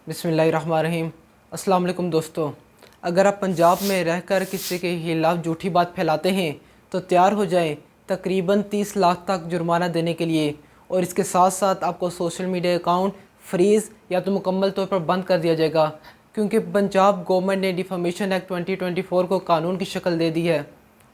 بسم اللہ الرحمن الرحیم۔ السلام علیکم دوستو، اگر آپ پنجاب میں رہ کر کسی کے خلاف جھوٹی بات پھیلاتے ہیں تو تیار ہو جائیں تقریباً 30 لاکھ تک جرمانہ دینے کے لیے، اور اس کے ساتھ ساتھ آپ کو سوشل میڈیا اکاؤنٹ فریز یا تو مکمل طور پر بند کر دیا جائے گا، کیونکہ پنجاب گورنمنٹ نے ڈیفامیشن ایکٹ 2024 کو قانون کی شکل دے دی ہے۔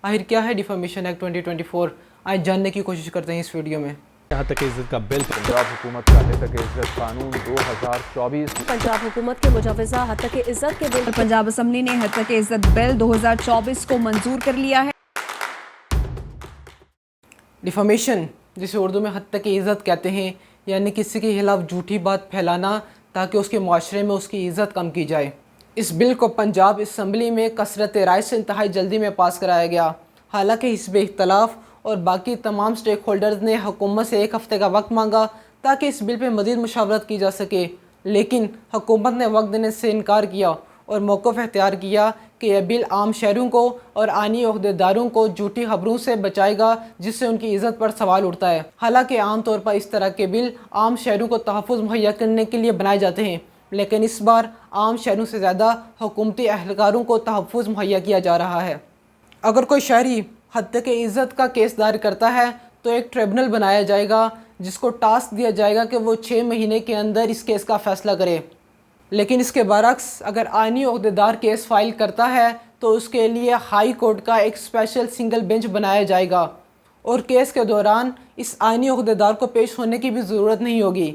آخر کیا ہے ڈیفامیشن ایکٹ 2024؟ آج جاننے کی کوشش کرتے ہیں اس ویڈیو میں۔ حد تک عزت کا بل پنجاب حکومت کا حد تک عزت قانون 2024 پنجاب حکومت کے مجوزہ حد تک عزت کے بل پنجاب اسمبلی نے حد تک عزت بل 2024 کو منظور کر لیا ہے۔ ڈیفامیشن، جسے اردو میں حد تک عزت کہتے ہیں، یعنی کسی کے خلاف جھوٹی بات پھیلانا تاکہ اس کے معاشرے میں اس کی عزت کم کی جائے۔ اس بل کو پنجاب اسمبلی میں کثرت رائے سے انتہائی جلدی میں پاس کرایا گیا۔ حالانکہ حزب اختلاف اور باقی تمام سٹیک ہولڈرز نے حکومت سے 1 ہفتے کا وقت مانگا تاکہ اس بل پہ مزید مشاورت کی جا سکے، لیکن حکومت نے وقت دینے سے انکار کیا اور موقف اختیار کیا کہ یہ بل عام شہریوں کو اور آئینی عہدیداروں کو جھوٹی خبروں سے بچائے گا جس سے ان کی عزت پر سوال اٹھتا ہے۔ حالانکہ عام طور پر اس طرح کے بل عام شہریوں کو تحفظ مہیا کرنے کے لیے بنائے جاتے ہیں، لیکن اس بار عام شہریوں سے زیادہ حکومتی اہلکاروں کو تحفظ مہیا کیا جا رہا ہے۔ اگر کوئی شہری حد تک عزت کا کیس دائر کرتا ہے تو ایک ٹریبونل بنایا جائے گا جس کو ٹاسک دیا جائے گا کہ وہ 6 مہینے کے اندر اس کیس کا فیصلہ کرے۔ لیکن اس کے برعکس اگر آئینی عہدیدار کیس فائل کرتا ہے تو اس کے لیے ہائی کورٹ کا ایک اسپیشل سنگل بینچ بنایا جائے گا، اور کیس کے دوران اس آئینی عہدیدار کو پیش ہونے کی بھی ضرورت نہیں ہوگی،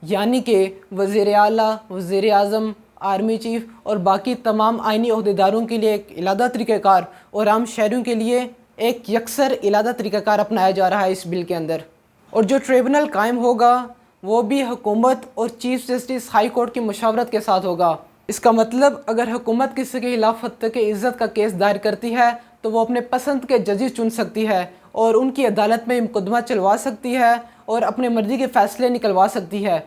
یعنی کہ وزیر اعلیٰ، وزیر اعظم، آرمی چیف اور باقی تمام آئینی عہدیداروں کے لیے ایک علیحدہ طریقہ کار اور عام شہریوں کے لیے ایک یکسر علیحدہ طریقہ کار اپنایا جا رہا ہے اس بل کے اندر۔ اور جو ٹریبونل قائم ہوگا وہ بھی حکومت اور چیف جسٹس ہائی کورٹ کی مشاورت کے ساتھ ہوگا۔ اس کا مطلب اگر حکومت کسی کے خلاف حد تک عزت کا کیس دائر کرتی ہے تو وہ اپنے پسند کے ججز چن سکتی ہے اور ان کی عدالت میں مقدمہ چلوا سکتی ہے اور اپنے مرضی کے فیصلے نکلوا سکتی ہے،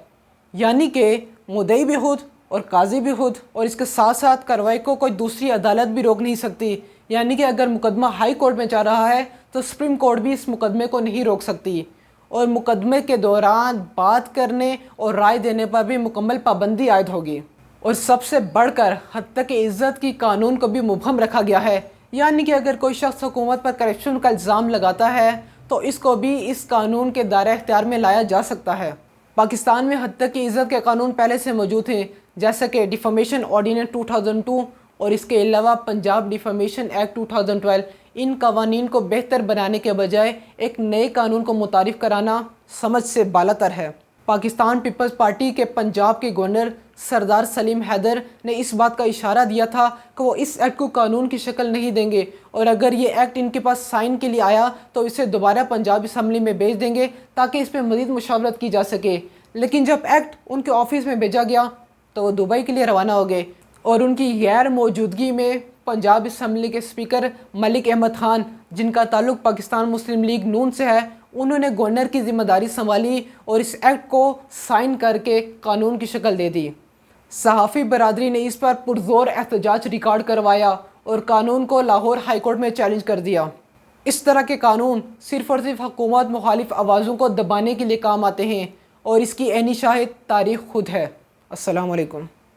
یعنی کہ مدعی بھی خود اور قاضی بھی خود، اور اس کے ساتھ ساتھ کارروائی کو کوئی دوسری عدالت بھی روک نہیں سکتی، یعنی کہ اگر مقدمہ ہائی کورٹ میں جا رہا ہے تو سپریم کورٹ بھی اس مقدمے کو نہیں روک سکتی، اور مقدمے کے دوران بات کرنے اور رائے دینے پر بھی مکمل پابندی عائد ہوگی۔ اور سب سے بڑھ کر حد تک عزت کی قانون کو بھی مبہم رکھا گیا ہے، یعنی کہ اگر کوئی شخص حکومت پر کرپشن کا الزام لگاتا ہے تو اس کو بھی اس قانون کے دائرہ اختیار میں لایا جا سکتا ہے۔ پاکستان میں حد تک عزت کے قانون پہلے سے موجود ہیں، جیسا کہ ڈیفامیشن آرڈیننس 2002 اور اس کے علاوہ پنجاب ڈیفامیشن ایکٹ 2012۔ ان قوانین کو بہتر بنانے کے بجائے ایک نئے قانون کو متعارف کرانا سمجھ سے بالاتر ہے۔ پاکستان پیپلز پارٹی کے پنجاب کے گورنر سردار سلیم حیدر نے اس بات کا اشارہ دیا تھا کہ وہ اس ایکٹ کو قانون کی شکل نہیں دیں گے، اور اگر یہ ایکٹ ان کے پاس سائن کے لیے آیا تو اسے دوبارہ پنجاب اسمبلی میں بھیج دیں گے تاکہ اس پہ مزید مشاورت کی جا سکے۔ لیکن جب ایکٹ ان کے آفس میں بھیجا گیا تو وہ دبئی کے لیے روانہ ہو گئے، اور ان کی غیر موجودگی میں پنجاب اسمبلی کے اسپیکر ملک احمد خان، جن کا تعلق پاکستان مسلم لیگ نون سے ہے، انہوں نے گورنر کی ذمہ داری سنبھالی اور اس ایکٹ کو سائن کر کے قانون کی شکل دے دی۔ صحافی برادری نے اس پر پرزور احتجاج ریکارڈ کروایا اور قانون کو لاہور ہائی کورٹ میں چیلنج کر دیا۔ اس طرح کے قانون صرف اور صرف حکومت مخالف آوازوں کو دبانے کے لیے کام آتے ہیں، اور اس کی عینی شاہد تاریخ خود ہے۔ السلام علیکم۔